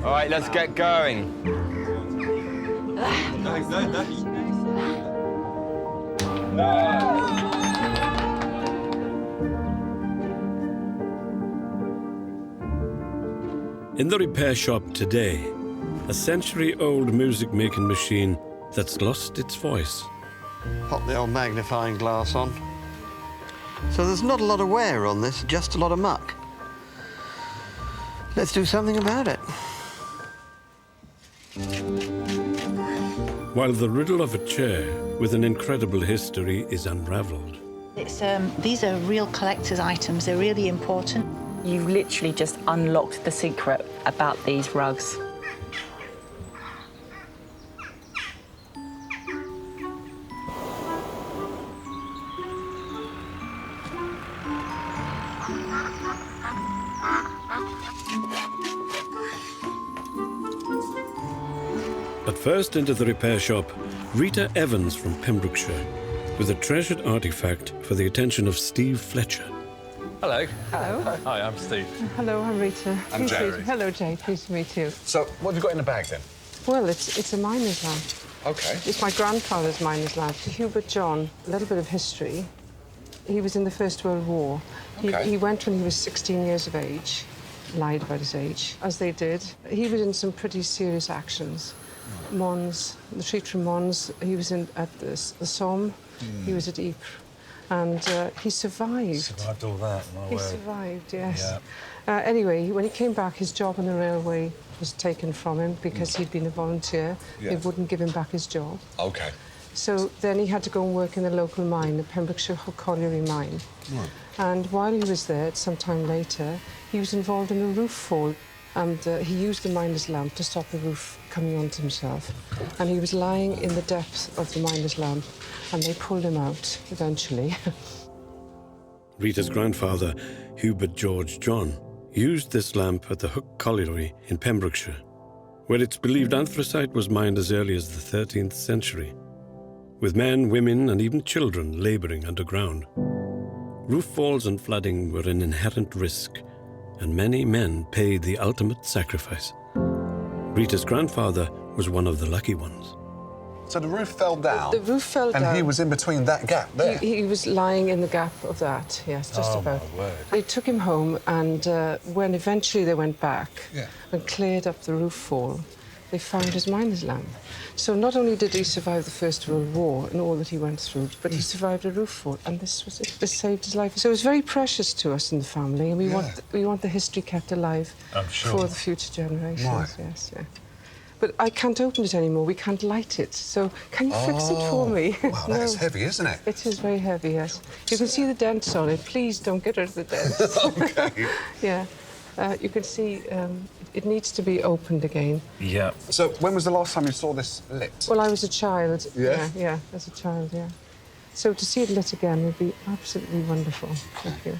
All right, let's get going. In the repair shop today, a century-old music-making machine that's lost its voice. Pop the old magnifying glass on. So there's not a lot of wear on this, just a lot of muck. Let's do something about it. While the riddle of a chair with an incredible history is unravelled. These are real collector's items. They're really important. You've literally just unlocked the secret about these rugs. But first into the repair shop, Rita Evans from Pembrokeshire, with a treasured artefact for the attention of Steve Fletcher. Hello. Hello. Hi, I'm Steve. Hello, I'm Rita. I'm Jerry. Hello, Jay. Pleased to meet you. So, what have you got in the bag, then? Well, it's a miner's lamp. OK. It's my grandfather's miner's lamp, Hubert John. A little bit of history. He was in the First World War. OK. He went when he was 16 years of age, lied about his age, as they did. He was in some pretty serious actions. Mons, the retreat from Mons, he was at the Somme, he was at Ypres. And he survived. Survived all that, my He word. survived, yes. Yeah. Anyway, when he came back, his job on the railway was taken from him because he'd been a volunteer. Yeah. They wouldn't give him back his job. OK. So then he had to go and work in the local mine, the Pembrokeshire Colliery mine. Right. And while he was there, some time later, he was involved in a roof fall. And he used the miner's lamp to stop the roof coming onto himself. And he was lying in the depths of the miner's lamp, and they pulled him out eventually. Rita's grandfather, Hubert George John, used this lamp at the Hook Colliery in Pembrokeshire, where it's believed anthracite was mined as early as the 13th century, with men, women, and even children labouring underground. Roof falls and flooding were an inherent risk, and many men paid the ultimate sacrifice. Rita's grandfather was one of the lucky ones. So the roof fell down? The roof fell down. And he was in between that gap there? He was lying in the gap of that, yes, just about. My word. They took him home, and when eventually they went back and cleared up the roof fall, they found his miner's lamp. So not only did he survive the First World War and all that he went through, but he survived a roof fall, and this was it. This saved his life. So it's very precious to us in the family, and we want the history kept alive for the future generations. Right. Yes, yeah. But I can't open it anymore. We can't light it. So can you fix it for me? Wow, that's heavy, isn't it? It is very heavy, yes. You can see the dents on it. Please don't get rid of the dents. OK. Yeah. You can see it needs to be opened again. Yeah. So when was the last time you saw this lit? Well, I was a child. Yeah? Yeah, as a child, yeah. So to see it lit again would be absolutely wonderful. Thank you.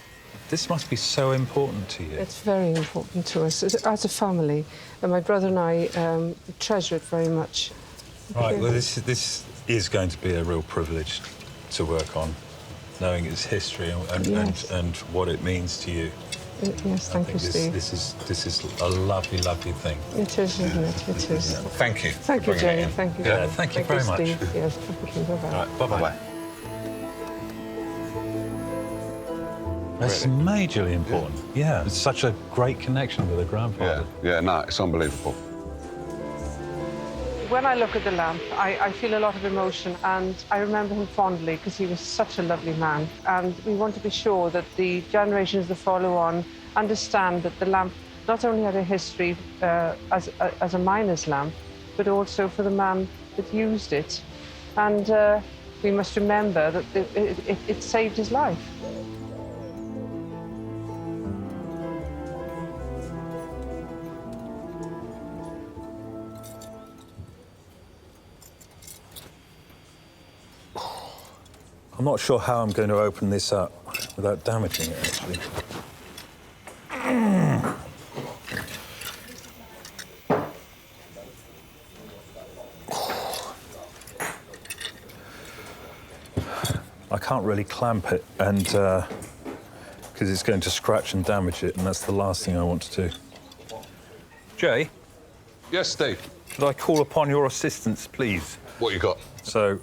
This must be so important to you. It's very important to us as a family. And my brother and I treasure it very much. Right, well, this is going to be a real privilege to work on, knowing its history and what it means to you. Yes, thank you, Steve. This is a lovely, lovely thing. It is, isn't it? It is. Thank you. Thank you, Jenny. Thank you. Yeah, thank you very much. Steve. Yes, thank you. Bye-bye. All right, bye-bye. It's majorly important. Yeah, it's such a great connection with a grandfather. Yeah, no, it's unbelievable. When I look at the lamp, I feel a lot of emotion, and I remember him fondly because he was such a lovely man. And we want to be sure that the generations that follow on understand that the lamp not only had a history as a miner's lamp, but also for the man that used it. And we must remember that it saved his life. I'm not sure how I'm going to open this up without damaging it, actually. I can't really clamp it, and because it's going to scratch and damage it, and that's the last thing I want to do. Jay, Yes, Steve. Could I call upon your assistance, please? What you got? So,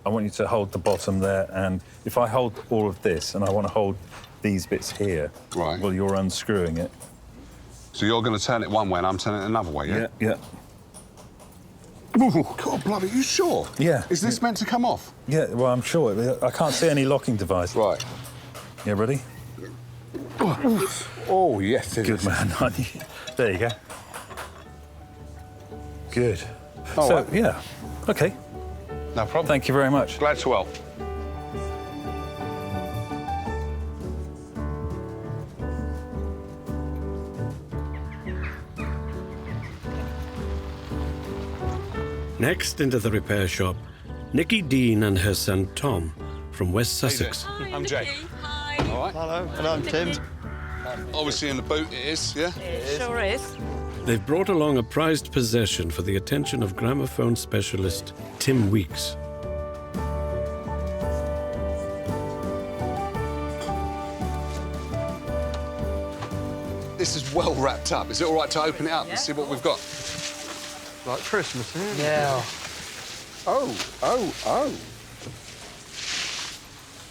I want you to hold the bottom there, and if I hold all of this, and I want to hold these bits here, Right. well, you're unscrewing it. So you're going to turn it one way and I'm turning it another way, yeah? Yeah. Ooh, God, bloody, you sure? Yeah. Is this meant to come off? Yeah, well, I'm sure. I can't see any locking device. Right. You ready? Oh, yes, it Good is. man, aren't you? There you go. Good. All so, right. yeah. OK. No problem. Thank you very much. Glad to help. Next into the repair shop, Nicky Dean and her son Tom from West Sussex. I'm Jake. All right. Hello, and I'm Tim. Obviously in the boot it is, yeah? Sure is. They've brought along a prized possession for the attention of gramophone specialist Tim Weeks. This is well wrapped up. Is it all right to open it up and see what we've got? Like Christmas, isn't it? Yeah. Oh.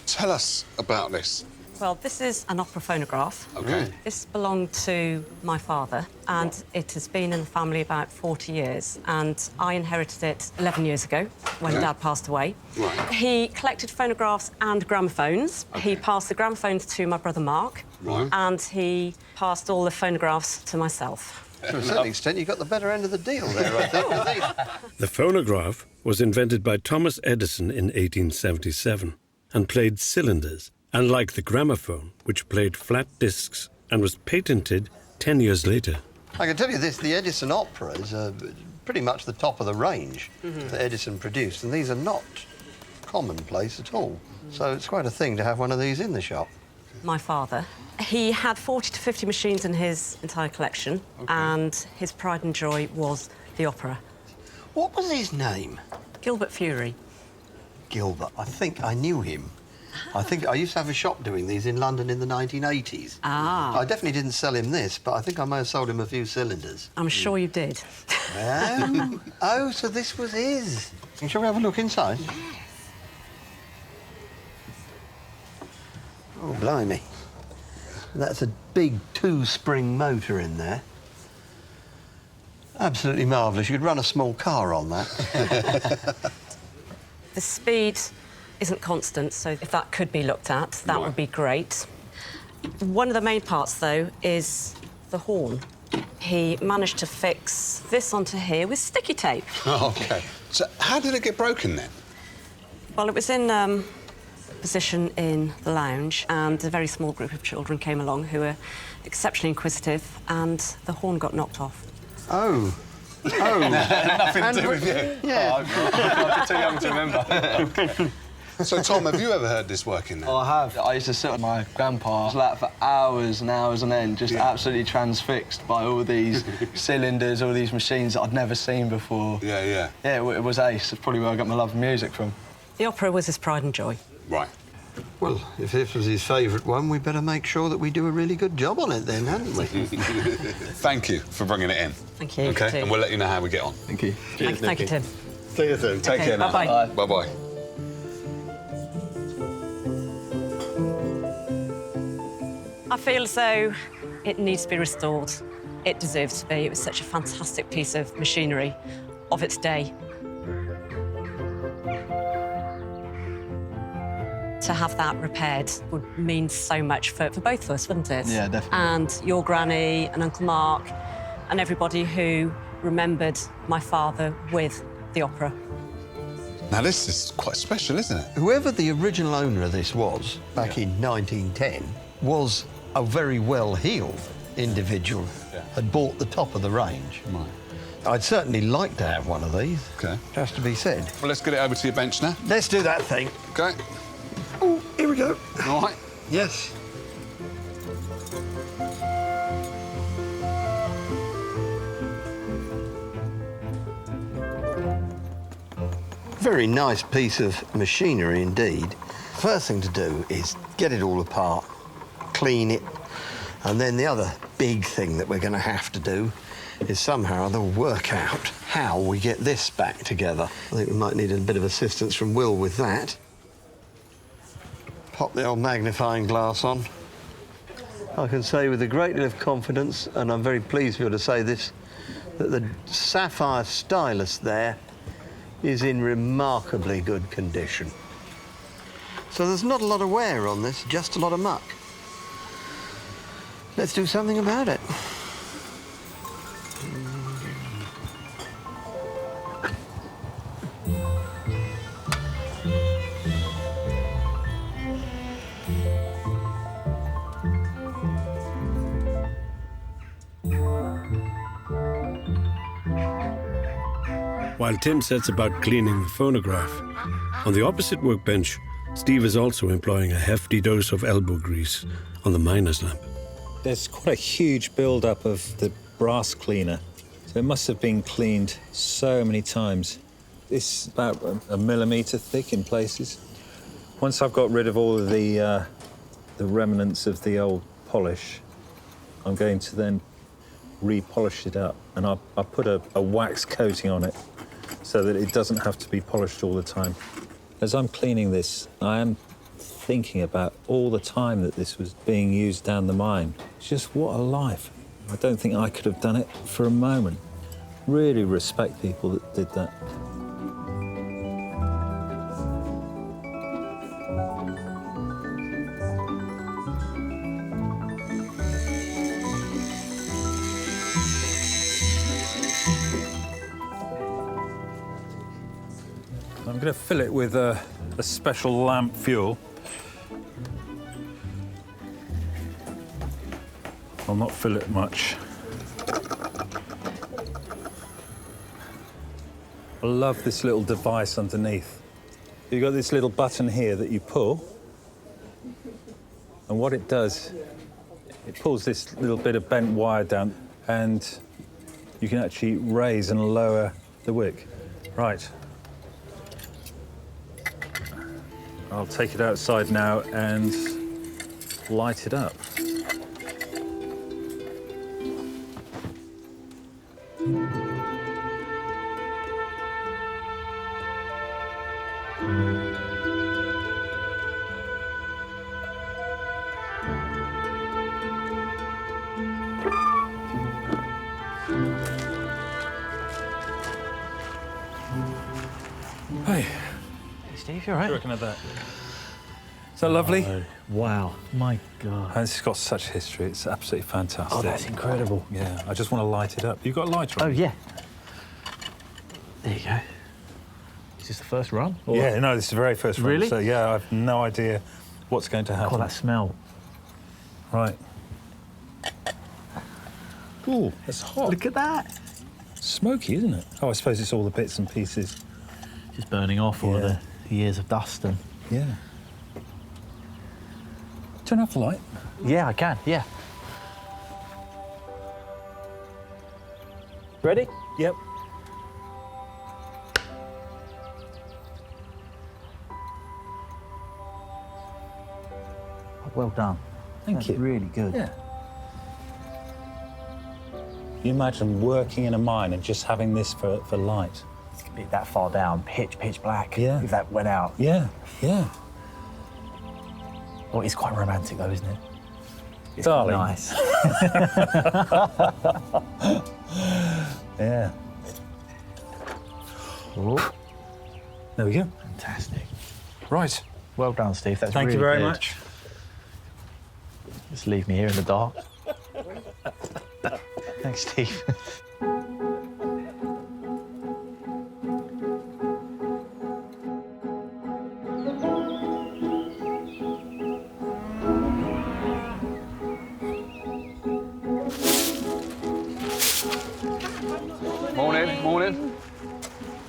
Tell us about this. Well, this is an opera phonograph. OK. This belonged to my father, and it has been in the family about 40 years. And I inherited it 11 years ago when Dad passed away. Right. He collected phonographs and gramophones. He passed the gramophones to my brother Mark. Right. And he passed all the phonographs to myself. To a certain extent, you got the better end of the deal there, I think. The phonograph was invented by Thomas Edison in 1877 and played cylinders, unlike the gramophone, which played flat discs and was patented 10 years later. I can tell you this, the Edison Opera is pretty much the top of the range that Edison produced, and these are not commonplace at all. So it's quite a thing to have one of these in the shop. My father, he had 40 to 50 machines in his entire collection, and his pride and joy was the opera. What was his name? Gilbert Fury. Gilbert. I think I knew him. I think I used to have a shop doing these in London in the 1980s. Ah. I definitely didn't sell him this, but I think I may have sold him a few cylinders. I'm sure you did. Oh, so this was his. Shall we have a look inside? Oh, blimey. That's a big two-spring motor in there. Absolutely marvellous. You could run a small car on that. The speed isn't constant, so if that could be looked at, that would be great. One of the main parts, though, is the horn. He managed to fix this onto here with sticky tape. Oh, OK. So how did it get broken then? Well, it was in position in the lounge, and a very small group of children came along who were exceptionally inquisitive, and the horn got knocked off. Oh. Oh. Nothing to do with you. Yeah. I'm too young to remember. So, Tom, have you ever heard this working then? Oh, I have. I used to sit on my grandpa's lap for hours and hours on end, just absolutely transfixed by all these cylinders, all these machines that I'd never seen before. Yeah. Yeah, it was ace. It's probably where I got my love of music from. The opera was his pride and joy. Right. Well, if this was his favourite one, we better make sure that we do a really good job on it then, hadn't we? Thank you for bringing it in. Thank you. OK, too. and we'll let you know how we get on. Thank you. Thank you, Tim. See you soon. Take Okay, care now. bye-bye. Bye-bye. I feel as though it needs to be restored. It deserves to be. It was such a fantastic piece of machinery of its day. To have that repaired would mean so much for both of us, wouldn't it? Yeah, definitely. And your granny and Uncle Mark and everybody who remembered my father with the opera. Now, this is quite special, isn't it? Whoever the original owner of this was, back in 1910, was a very well-heeled individual, had bought the top of the range. Right. I'd certainly like to have one of these. OK. Has to be said. Well, let's get it over to your bench now. Let's do that thing. OK. Oh, here we go. All right. Yes. Very nice piece of machinery indeed. First thing to do is get it all apart, clean it, and then the other big thing that we're going to have to do is somehow or other work out how we get this back together. I think we might need a bit of assistance from Will with that. Pop the old magnifying glass on. I can say with a great deal of confidence, and I'm very pleased to be able to say this, that the sapphire stylus there is in remarkably good condition. So there's not a lot of wear on this, just a lot of muck. Let's do something about it. While Tim sets about cleaning the phonograph, on the opposite workbench, Steve is also employing a hefty dose of elbow grease on the miner's lamp. There's quite a huge build-up of the brass cleaner, so it must have been cleaned so many times. It's about a millimetre thick in places. Once I've got rid of all of the remnants of the old polish, I'm going to then re-polish it up, and I'll put a wax coating on it so that it doesn't have to be polished all the time. As I'm cleaning this, I am thinking about all the time that this was being used down the mine. It's just what a life. I don't think I could have done it for a moment. Really respect people that did that. I'm going to fill it with a special lamp fuel. I'll not fill it much. I love this little device underneath. You've got this little button here that you pull, and what it does, it pulls this little bit of bent wire down, and you can actually raise and lower the wick. Right. I'll take it outside now and light it up. Hey. Steve, you all right? What do you reckon of that? Is that lovely? Oh, wow, my God. And it's got such history, it's absolutely fantastic. Oh, that's incredible. Yeah, I just want to light it up. You've got a lighter on? Oh, yeah. There you go. Is this the first run? Or... Yeah, no, this is the very first run. Really? So, yeah, I've no idea what's going to happen. Oh, that smell. Right. Ooh, it's hot. Look at that. Smoky, isn't it? Oh, I suppose it's all the bits and pieces. Just burning off all the years of dust and... Yeah. Turn off the light. Yeah, I can, yeah. Ready? Yep. Well done. Thank you. Really good. Yeah. You imagine working in a mine and just having this for light. It's gonna be that far down, pitch black. Yeah. If that went out. Yeah, yeah. Oh, it's quite romantic though, isn't it? It's Darling. Nice. Yeah. Oh, There we go. fantastic. Right. Well done, Steve. That's Thank really you very good. much. Just leave me here in the dark. Thanks, Steve.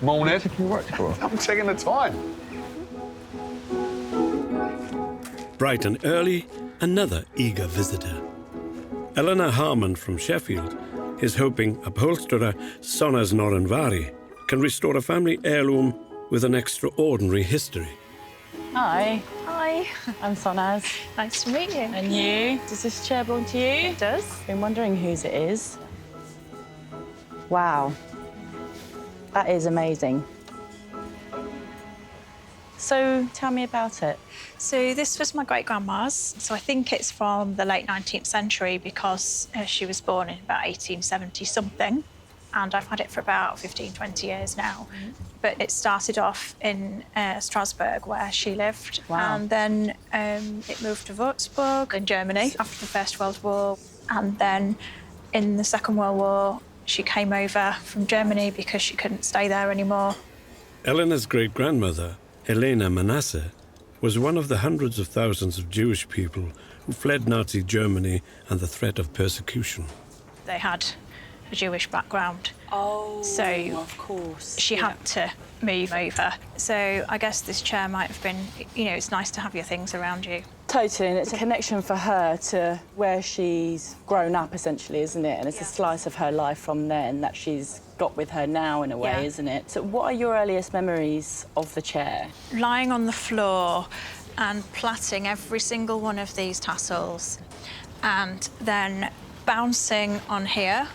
Morning. I'm taking the time. Bright and early, another eager visitor. Eleanor Harmon from Sheffield is hoping upholsterer Sonas Noranvari can restore a family heirloom with an extraordinary history. Hi. Hi. Hi. I'm Sonaz. Nice to meet you. And you? Does this chair belong to you? It does. Been wondering whose it is. Wow. That is amazing. So tell me about it. So this was my great-grandma's. So I think it's from the late 19th century because she was born in about 1870-something. And I've had it for about 15, 20 years now. But it started off in Strasbourg, where she lived. Wow. And then it moved to Würzburg in Germany after the First World War. And then in the Second World War, she came over from Germany because she couldn't stay there anymore. Eleanor's great-grandmother, Helena Manasse, was one of the hundreds of thousands of Jewish people who fled Nazi Germany and the threat of persecution. They had a Jewish background. Oh, so of course. She had to move over. So I guess this chair might have been, you know, it's nice to have your things around you. Totally, and it's a connection for her to where she's grown up, essentially, isn't it? And it's a slice of her life from then that she's got with her now, in a way, isn't it? So what are your earliest memories of the chair? Lying on the floor and plaiting every single one of these tassels and then bouncing on here.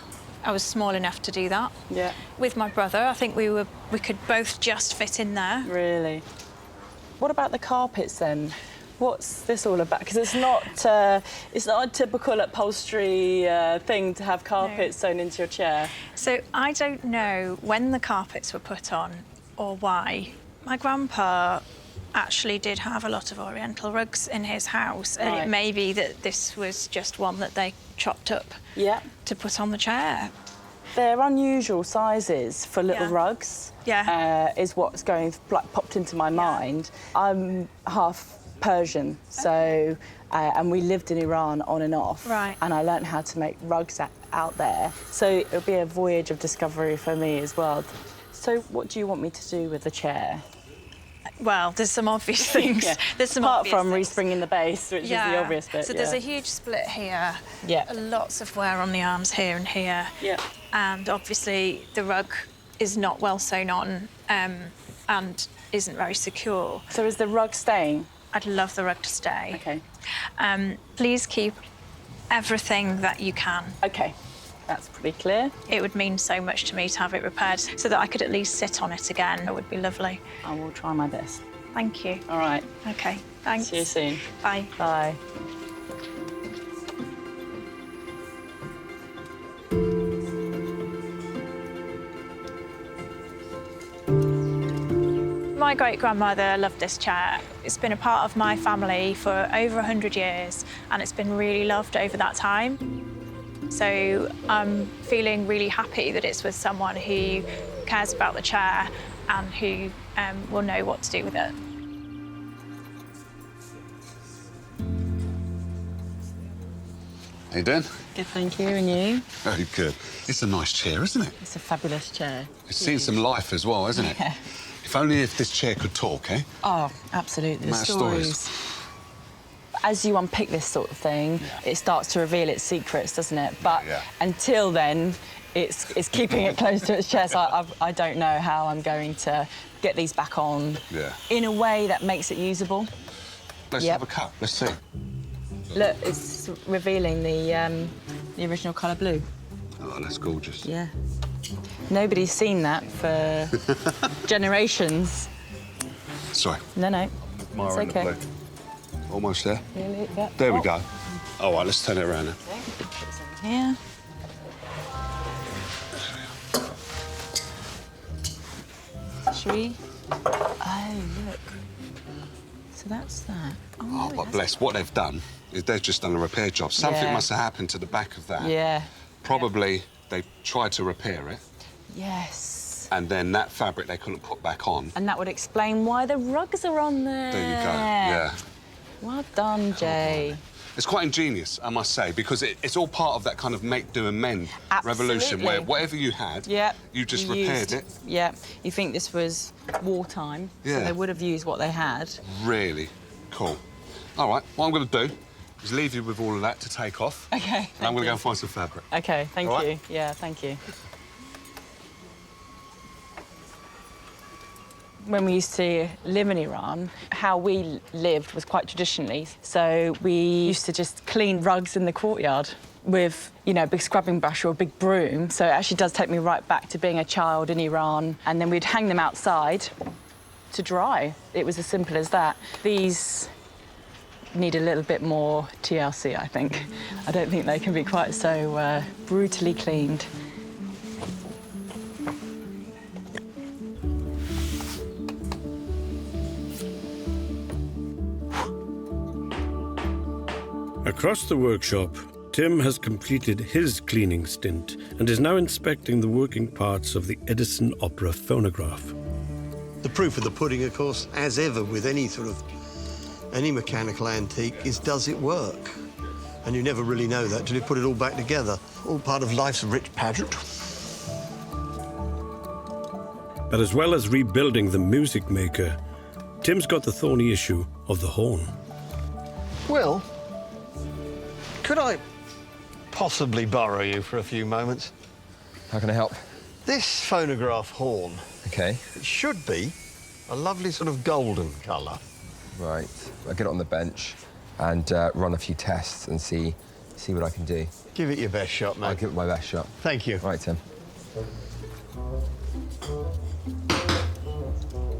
I was small enough to do that. Yeah. With my brother, I think we could both just fit in there. Really? What about the carpets, then? What's this all about? Because it's not a typical upholstery thing to have carpets sewn into your chair. So I don't know when the carpets were put on or why. My grandpa actually did have a lot of Oriental rugs in his house, and it may be that this was just one that they chopped up to put on the chair. They're unusual sizes for little rugs. Yeah. Is what's popped into my mind. I'm half Persian, so and we lived in Iran on and off, and I learned how to make rugs out there. So it'll be a voyage of discovery for me as well. So what do you want me to do with the chair? Well, there's some obvious things. There's some apart obvious from things. respringing the base, which is the obvious bit. So there's a huge split here. Yeah. Lots of wear on the arms here and here. Yeah. And obviously the rug is not well sewn on and isn't very secure. So is the rug staying? I'd love the rug to stay. Okay. Please keep everything that you can. Okay. That's pretty clear. It would mean so much to me to have it repaired so that I could at least sit on it again. It would be lovely. I will try my best. Thank you. All right. OK, thanks. See you soon. Bye. Bye. My great-grandmother loved this chair. It's been a part of my family for over 100 years, and it's been really loved over that time. So I'm feeling really happy that it's with someone who cares about the chair and who will know what to do with it. How you doing? Good, thank you. And you? Very good. It's a nice chair, isn't it? It's a fabulous chair. It's seen some life as well, hasn't it? Yeah. If only if this chair could talk, eh? Oh, absolutely. The Amount of stories. As you unpick this sort of thing, it starts to reveal its secrets, doesn't it? But until then, it's keeping it close to its chest. I don't know how I'm going to get these back on in a way that makes it usable. Let's have a cut. Let's see. Look, it's revealing the original colour blue. Oh, that's gorgeous. Yeah. Nobody's seen that for generations. Sorry. No, no. It's okay. Blue. Almost there. Really? Yeah. There we go. All right, let's turn it around now. Here. Should we? Oh, look. So that's that. Oh, but bless. What they've done is they've just done a repair job. Something must have happened to the back of that. Yeah. Probably they tried to repair it. Yes. And then that fabric they couldn't put back on. And that would explain why the rugs are on there. There you go, yeah. Well done, Jay. It's quite ingenious, I must say, because it's all part of that kind of make, do and mend revolution, where whatever you had, you just repaired it. Yeah. You think this was wartime, so they would have used what they had. Really cool. All right, what I'm going to do is leave you with all of that to take off. OK. And I'm going to go and find some fabric. OK, thank All you. right? Yeah, thank you. When we used to live in Iran, how we lived was quite traditionally. So we used to just clean rugs in the courtyard with, you know, a big scrubbing brush or a big broom. So it actually does take me right back to being a child in Iran. And then we'd hang them outside to dry. It was as simple as that. These need a little bit more TLC, I think. I don't think they can be quite so brutally cleaned. Across the workshop, Tim has completed his cleaning stint and is now inspecting the working parts of the Edison Opera Phonograph. The proof of the pudding, of course, as ever with any mechanical antique, is does it work? And you never really know that till you put it all back together. All part of life's rich pageant. But as well as rebuilding the music maker, Tim's got the thorny issue of the horn. Will, could I possibly borrow you for a few moments? How can I help? This phonograph horn. Okay. It should be a lovely sort of golden colour. Right. I'll get it on the bench and run a few tests and see what I can do. Give it your best shot, mate. I'll give it my best shot. Thank you. Right, Tim.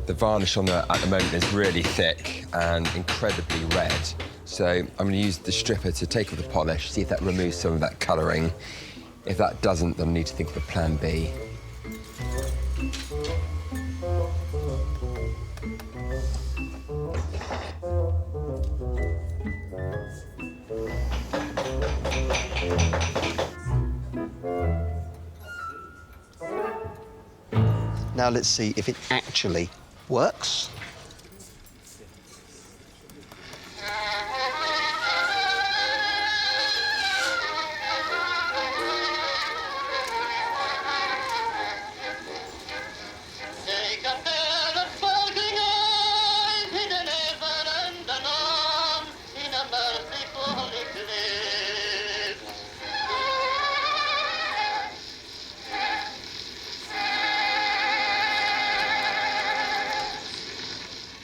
The varnish on at the moment is really thick and incredibly red. So I'm going to use the stripper to take off the polish, see if that removes some of that colouring. If that doesn't, then I need to think of a plan B. Now let's see if it actually works.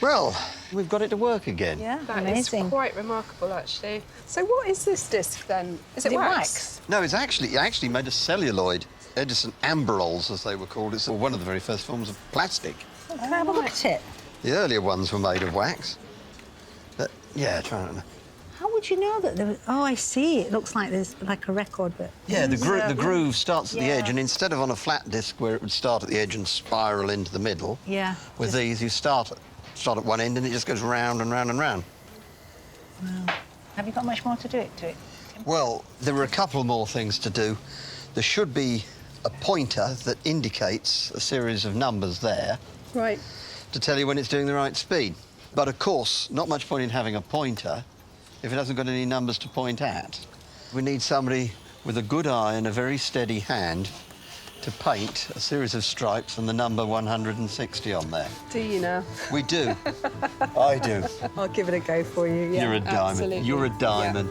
Well, we've got it to work again. Yeah, That amazing. is quite remarkable, actually. So what is this disc, then? Is it wax? No, it actually made of celluloid. Edison Amberols, as they were called. It's one of the very first forms of plastic. Can I have a look at it? The earlier ones were made of wax. But, yeah, try it. How would you know that there was... Oh, I see. It looks like there's like a record, but... Yeah, the groove starts at the Yeah. edge, and instead of on a flat disc where it would start at the edge and spiral into the middle, Yeah. with these you start at one end and it just goes round and round and round. Wow. Have you got much more to do to it? Well, there were a couple more things to do. There should be a pointer that indicates a series of numbers there. Right. To tell you when it's doing the right speed. But of course, not much point in having a pointer if it hasn't got any numbers to point at. We need somebody with a good eye and a very steady hand to paint a series of stripes and the number 160 on there. Do you now? We do. I do. I'll give it a go for you, yeah. You're a diamond. Absolutely. You're a diamond.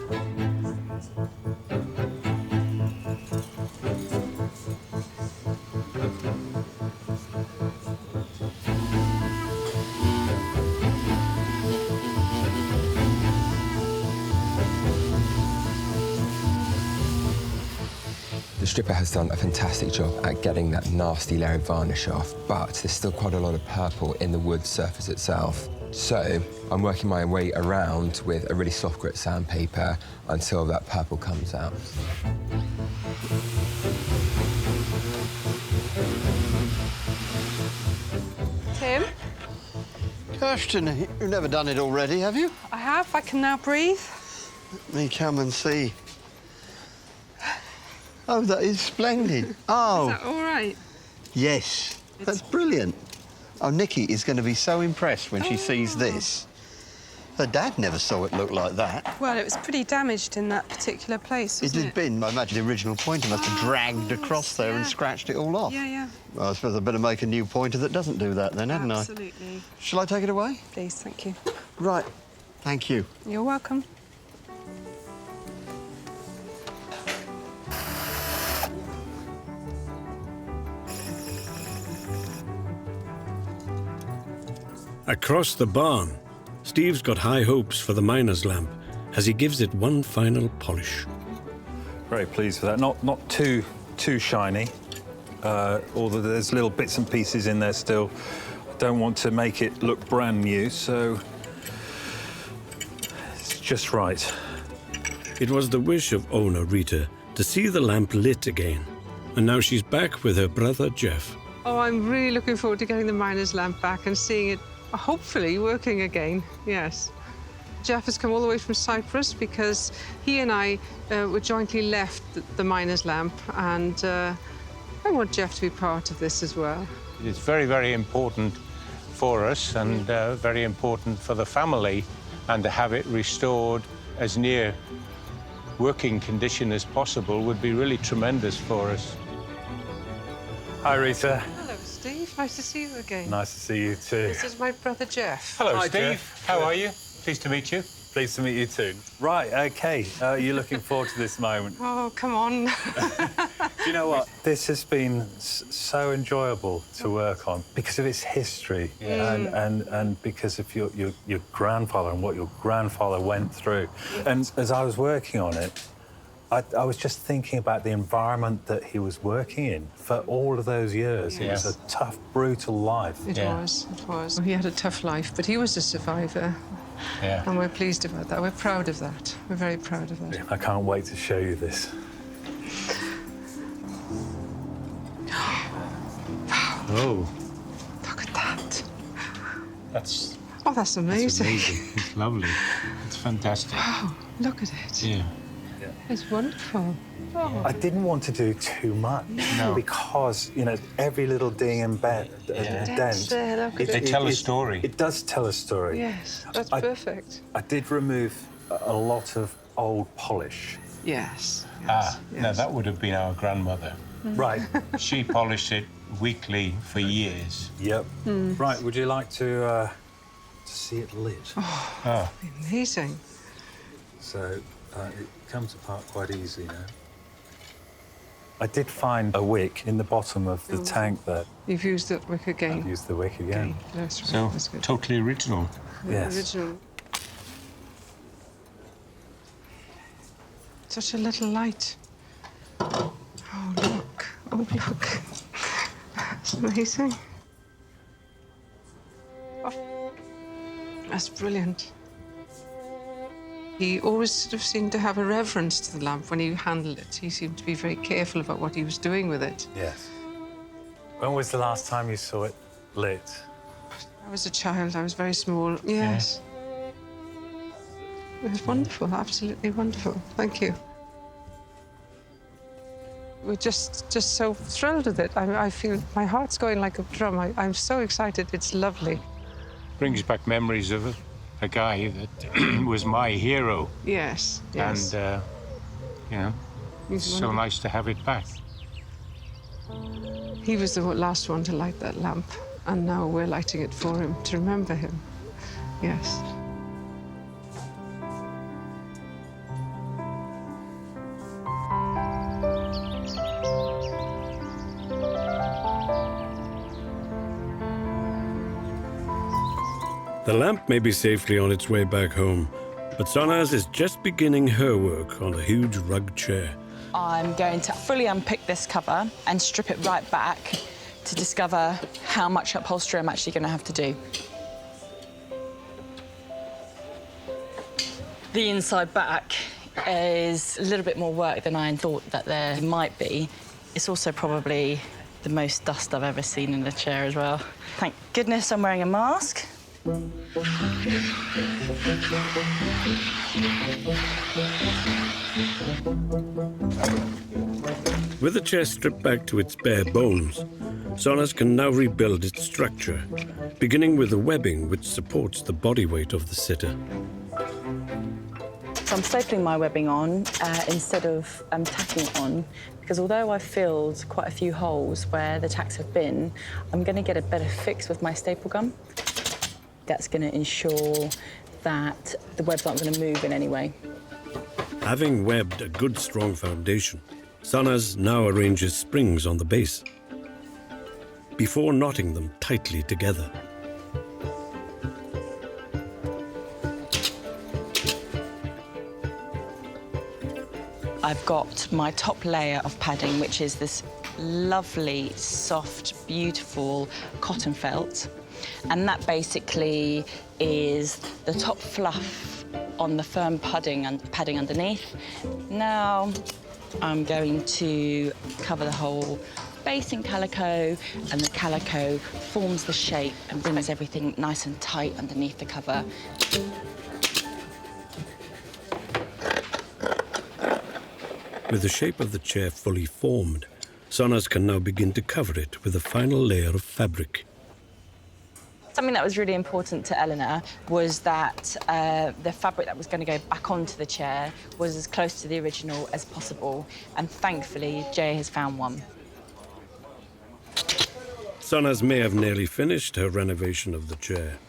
The stripper has done a fantastic job at getting that nasty layer of varnish off, but there's still quite a lot of purple in the wood surface itself. So I'm working my way around with a really soft grit sandpaper until that purple comes out. Tim? Kirsten, you've never done it already, have you? I have. I can now breathe. Let me come and see. Oh, that is splendid. Oh. Is that all right? Yes, that's brilliant. Oh, Nikki is going to be so impressed when she sees this. Her dad never saw it look like that. Well, it was pretty damaged in that particular place, It wasn't had been. I imagine the original pointer must have dragged across there and scratched it all off. Yeah, yeah. Well, I suppose I'd better make a new pointer that doesn't do that then, hadn't I? Absolutely. Shall I take it away? Please, thank you. Right. Thank you. You're welcome. Across the barn, Steve's got high hopes for the miner's lamp as he gives it one final polish. Very pleased with that. Not too shiny, although there's little bits and pieces in there still. I don't want to make it look brand new, so it's just right. It was the wish of owner Rita to see the lamp lit again, and now she's back with her brother Jeff. Oh, I'm really looking forward to getting the miner's lamp back and seeing it hopefully working again, yes. Jeff has come all the way from Cyprus because he and I were jointly left the miner's lamp, and I want Jeff to be part of this as well. It's very, very important for us and very important for the family, and to have it restored as near working condition as possible would be really tremendous for us. Hi, Rita. Hello, Steve. Nice to see you again. Nice to see you too. This is my brother, Jeff. Hello, Hi, Steve. Jeff. How are you? Pleased to meet you. Pleased to meet you too. Right, OK. You're looking forward to this moment. Oh, come on. Do you know what? This has been so enjoyable to work on because of its history and because of your grandfather and what your grandfather went through. And as I was working on it, I was just thinking about the environment that he was working in for all of those years. Yes. It was a tough, brutal life. It was. He had a tough life, but he was a survivor. Yeah. And we're pleased about that. We're proud of that. We're very proud of that. I can't wait to show you this. Oh. Look at that. That's amazing. That's amazing. It's lovely. It's fantastic. Wow, look at it. Yeah. It's wonderful. Oh. I didn't want to do too much because, you know, every little ding and dent. They tell a story. It does tell a story. Yes, that's perfect. I did remove a lot of old polish. Yes. Now that would have been our grandmother. Right. She polished it weekly for years. Yep. Right, would you like to see it lit? Oh, amazing. So it comes apart quite easily now. I did find a wick in the bottom of the tank there. You've used the wick again? I've used the wick again. That's right. So, that's good. totally original. Yes. Original. Such a little light. Oh, look. Oh, look. It's amazing. Oh, that's brilliant. He always sort of seemed to have a reverence to the lamp when he handled it. He seemed to be very careful about what he was doing with it. Yes. When was the last time you saw it lit? I was a child. I was very small. Yes. It was wonderful, absolutely wonderful. Thank you. We're just so thrilled with it. I feel my heart's going like a drum. I'm so excited. It's lovely. Brings back memories of a guy that was my hero. Yes, yes. And, you know, it's so nice to have it back. He was the last one to light that lamp, and now we're lighting it for him to remember him. Yes. The lamp may be safely on its way back home, but Sonaz is just beginning her work on a huge rug chair. I'm going to fully unpick this cover and strip it right back to discover how much upholstery I'm actually going to have to do. The inside back is a little bit more work than I thought that there might be. It's also probably the most dust I've ever seen in a chair as well. Thank goodness I'm wearing a mask. With the chair stripped back to its bare bones, Sonaz can now rebuild its structure, beginning with the webbing which supports the body weight of the sitter. So I'm stapling my webbing on instead of tacking it on, because although I've filled quite a few holes where the tacks have been, I'm going to get a better fix with my staple gun. That's going to ensure that the webs aren't going to move in any way. Having webbed a good, strong foundation, Sonaz now arranges springs on the base before knotting them tightly together. I've got my top layer of padding, which is this lovely, soft, beautiful cotton felt. And that basically is the top fluff on the firm padding underneath. Now I'm going to cover the whole base in calico, and the calico forms the shape and brings everything nice and tight underneath the cover. With the shape of the chair fully formed, Sonas can now begin to cover it with a final layer of fabric. Something that was really important to Eleanor was that the fabric that was going to go back onto the chair was as close to the original as possible, and thankfully Jay has found one. Sonas may have nearly finished her renovation of the chair,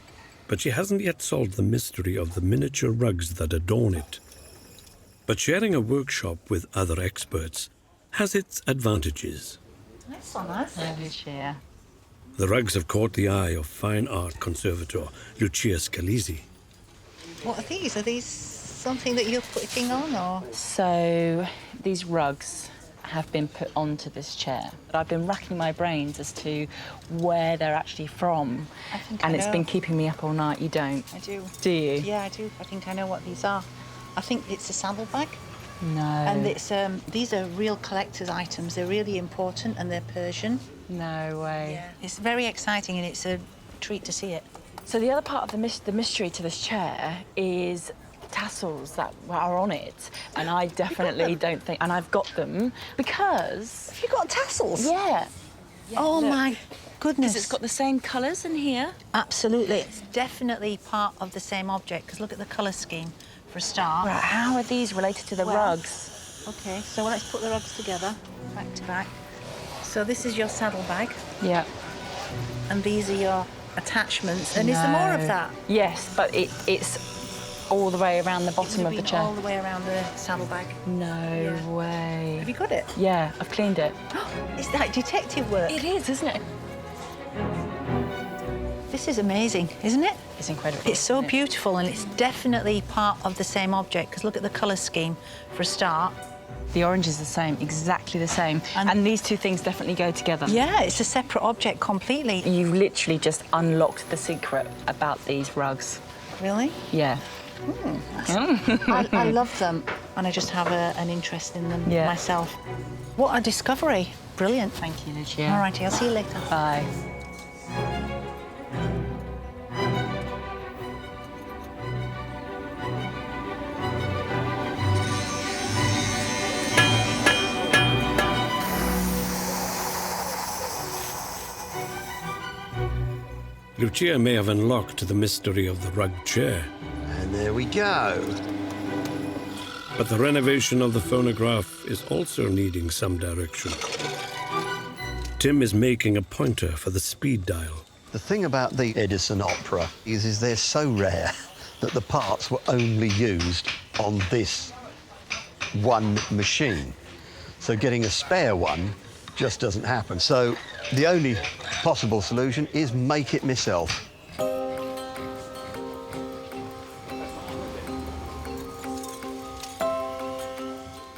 but she hasn't yet solved the mystery of the miniature rugs that adorn it. But sharing a workshop with other experts has its advantages. That's so nice. Lovely chair. The rugs have caught the eye of fine art conservator Lucia Scalisi. What are these? Are these something that you're putting on, or...? So these rugs have been put onto this chair. But I've been racking my brains as to where they're actually from. I think and I it's know. been keeping me up all night. You don't? I do. Do you? Yeah, I do. I think I know what these are. I think it's a saddlebag. No. And it's these are real collector's items. They're really important, and they're Persian. No way. Yeah. It's very exciting, and it's a treat to see it. So the other part of the mystery to this chair is tassels that are on it, and I definitely don't think... And I've got them because... Have you got tassels? Yeah. Oh, look. my goodness. Because it's got the same colours in here. Absolutely. It's definitely part of the same object, because look at the colour scheme, for a start. Right, how are these related to the rugs? OK, so let's put the rugs together, back to back. So this is your saddlebag. Yeah. And these are your attachments. And is there more of that? Yes, but it's all the way around the bottom of the chair. All the way around the saddlebag. No way. Have you got it? Yeah, I've cleaned it. It's like detective work. It is, isn't it? This is amazing, isn't it? It's incredible. It's so beautiful, and it's definitely part of the same object, because look at the colour scheme, for a start. The orange is the same, exactly the same. And these two things definitely go together. Yeah, it's a separate object completely. You've literally just unlocked the secret about these rugs. Really? Yeah. I love them, and I just have an interest in them myself. What a discovery. Brilliant. Thank you, Lucia. All righty, I'll see you later. Bye. Lucia may have unlocked the mystery of the rug chair. And there we go. But the renovation of the phonograph is also needing some direction. Tim is making a pointer for the speed dial. The thing about the Edison Opera is they're so rare that the parts were only used on this one machine. So getting a spare one just doesn't happen. So the only possible solution is make it myself.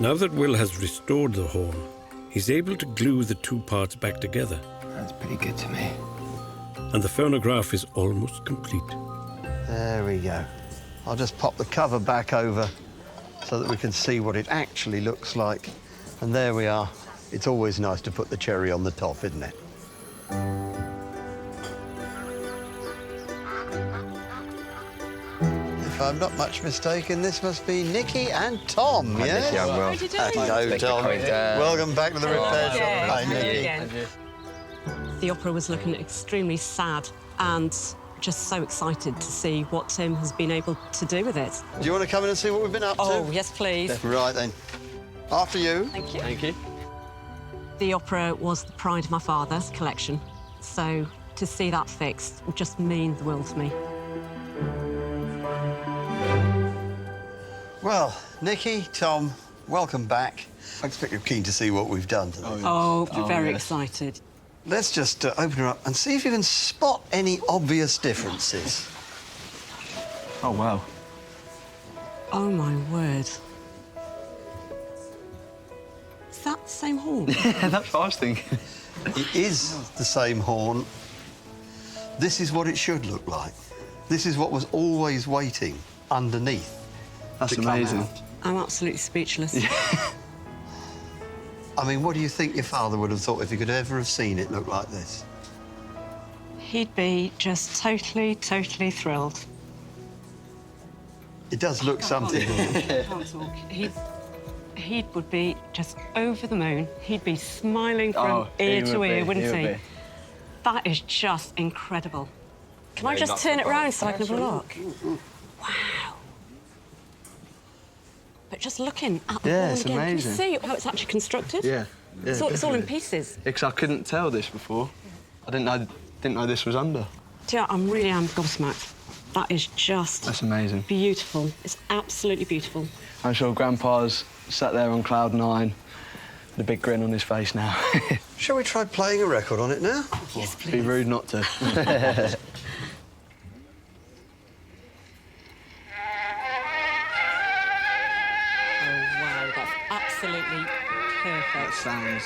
Now that Will has restored the horn, he's able to glue the two parts back together. That's pretty good to me. And the phonograph is almost complete. There we go. I'll just pop the cover back over so that we can see what it actually looks like. And there we are. It's always nice to put the cherry on the top, isn't it? If I'm not much mistaken, this must be Nikki and Tom, Hi, yes? Nicky, I'm Will. How do you do? Hello, Tom. Welcome back to the repair shop. Hi, Nikki. The opera was looking extremely sad and just so excited to see what Tim has been able to do with it. Do you want to come in and see what we've been up to? Oh, yes, please. Right, then. After you. Thank you. Thank you. The opera was the pride of my father's collection, so to see that fixed would just mean the world to me. Well, Nikki, Tom, welcome back. I expect you're keen to see what we've done today. Oh, very excited. Let's just open her up and see if you can spot any obvious differences. Oh, wow. Oh, my word. Is that the same horn? Yeah, that's what I was thinking. It is the same horn. This is what it should look like. This is what was always waiting underneath. That's to come amazing. out. I'm absolutely speechless. I mean, what do you think your father would have thought if he could ever have seen it look like this? He'd be just totally, totally thrilled. It does look something. I can't talk. He would be just over the moon. He'd be smiling from ear to ear, wouldn't he? That is just incredible. Can I just turn it round so I can have a look? Wow. But just looking at the horn it's again, amazing. can you see how it's actually constructed? Yeah. It's all in pieces. Because I couldn't tell this before. I didn't know this was under. Do you know, I really am gobsmacked. That is just... That's amazing. Beautiful. It's absolutely beautiful. I'm sure Grandpa's sat there on cloud 9 with a big grin on his face now. Shall we try playing a record on it now? Yes, please. Be rude not to. Absolutely perfect. That sounds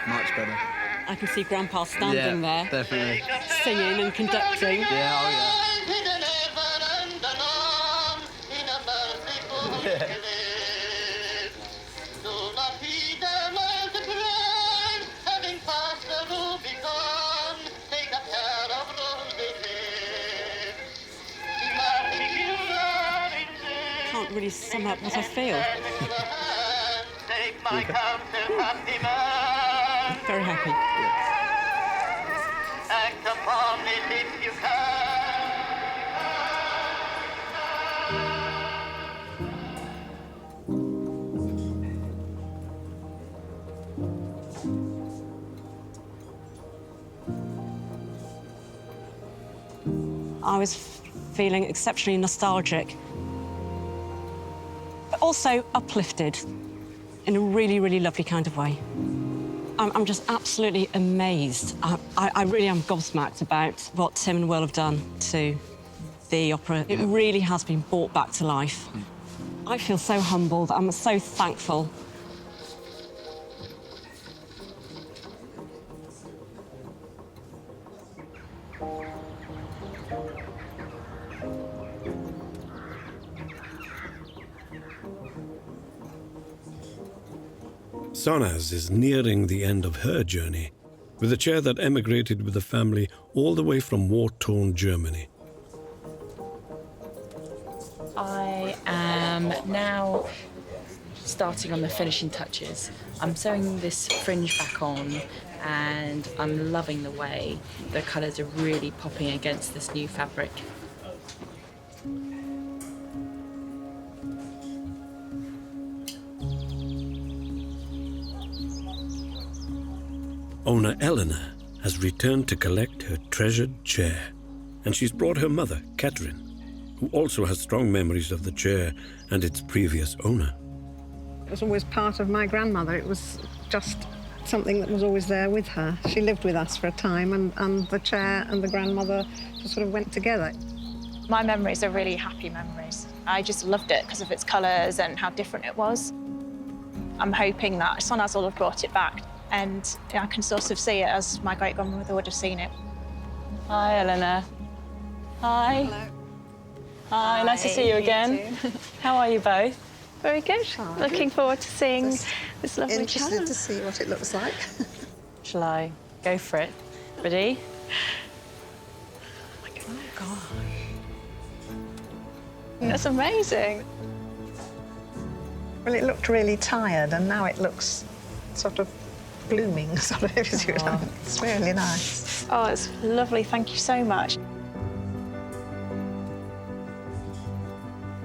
much better. I can see Grandpa standing there. Definitely. Singing and conducting. Yeah, oh yeah. Can't really sum up what I feel. Very happy. I was feeling exceptionally nostalgic, but also uplifted in a really, really lovely kind of way. I'm just absolutely amazed. I really am gobsmacked about what Tim and Will have done to the opera. It really has been brought back to life. I feel so humbled. I'm so thankful. Sonaz is nearing the end of her journey with a chair that emigrated with the family all the way from war-torn Germany. I am now starting on the finishing touches. I'm sewing this fringe back on and I'm loving the way the colours are really popping against this new fabric. Owner Eleanor has returned to collect her treasured chair, and she's brought her mother, Catherine, who also has strong memories of the chair and its previous owner. It was always part of my grandmother. It was just something that was always there with her. She lived with us for a time, and the chair and the grandmother just sort of went together. My memories are really happy memories. I just loved it because of its colours and how different it was. I'm hoping that Sonaz will have brought it back, and I can sort of see it as my great-grandmother would have seen it. Hi, Eleanor. Hi. Hello. Hi, nice to see you again. How are you both? Very good. Hi. Looking forward to seeing this lovely Interested chair. to see what it looks like. Shall I go for it? Ready? Oh, God. That's amazing. Well, it looked really tired, and now it looks sort of blooming, sort of, if you see what I mean. It's really nice. Oh, it's lovely. Thank you so much.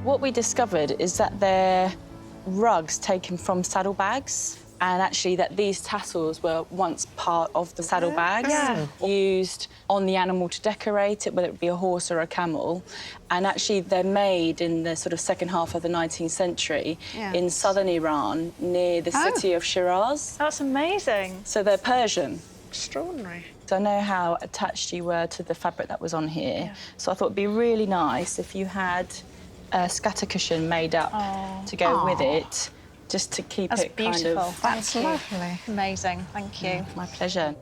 What we discovered is that they're rugs taken from saddlebags, and actually that these tassels were once part of the saddlebags, used on the animal to decorate it, whether it be a horse or a camel. And actually they're made in the sort of second half of the 19th century in southern Iran, near the city of Shiraz. That's amazing. So they're Persian. Extraordinary. So I know how attached you were to the fabric that was on here. So I thought it'd be really nice if you had a scatter cushion made up to go with it. just to keep That's it beautiful. kind of... That's lovely. Amazing, thank you. My pleasure.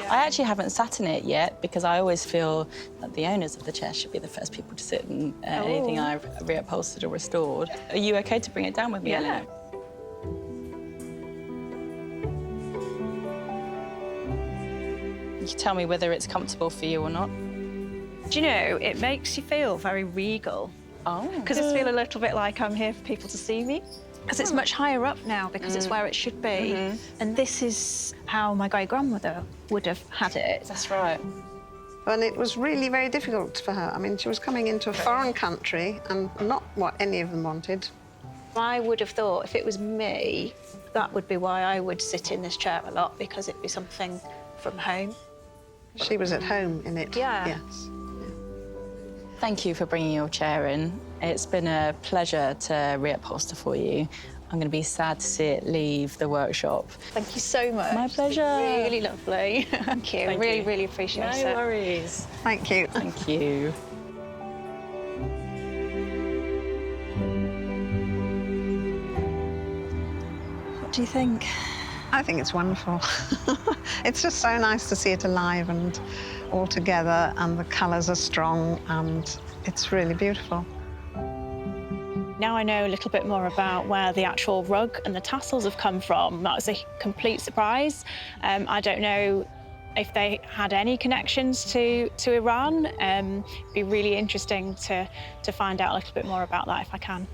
I actually haven't sat in it yet because I always feel that the owners of the chair should be the first people to sit in anything I've reupholstered or restored. Are you OK to bring it down with me, Eleanor? You can tell me whether it's comfortable for you or not. Do you know, it makes you feel very regal. Oh. Because I feel a little bit like I'm here for people to see me. Because it's much higher up now, because it's where it should be. And this is how my great-grandmother would have had it. That's right. And it was really very difficult for her. I mean, she was coming into a foreign country and not what any of them wanted. I would have thought if it was me, that would be why I would sit in this chair a lot, because it'd be something from home. She was at home in it. Yeah. Yes. Thank you for bringing your chair in. It's been a pleasure to reupholster for you. I'm going to be sad to see it leave the workshop. Thank you so much. My pleasure. It's been really lovely. Thank you. Really appreciate it. No worries. Thank you. Thank you. What do you think? I think it's wonderful. It's just so nice to see it alive and all together, and the colours are strong, and it's really beautiful. Now I know a little bit more about where the actual rug and the tassels have come from. That was a complete surprise. I don't know if they had any connections to Iran. It'd be really interesting to find out a little bit more about that if I can.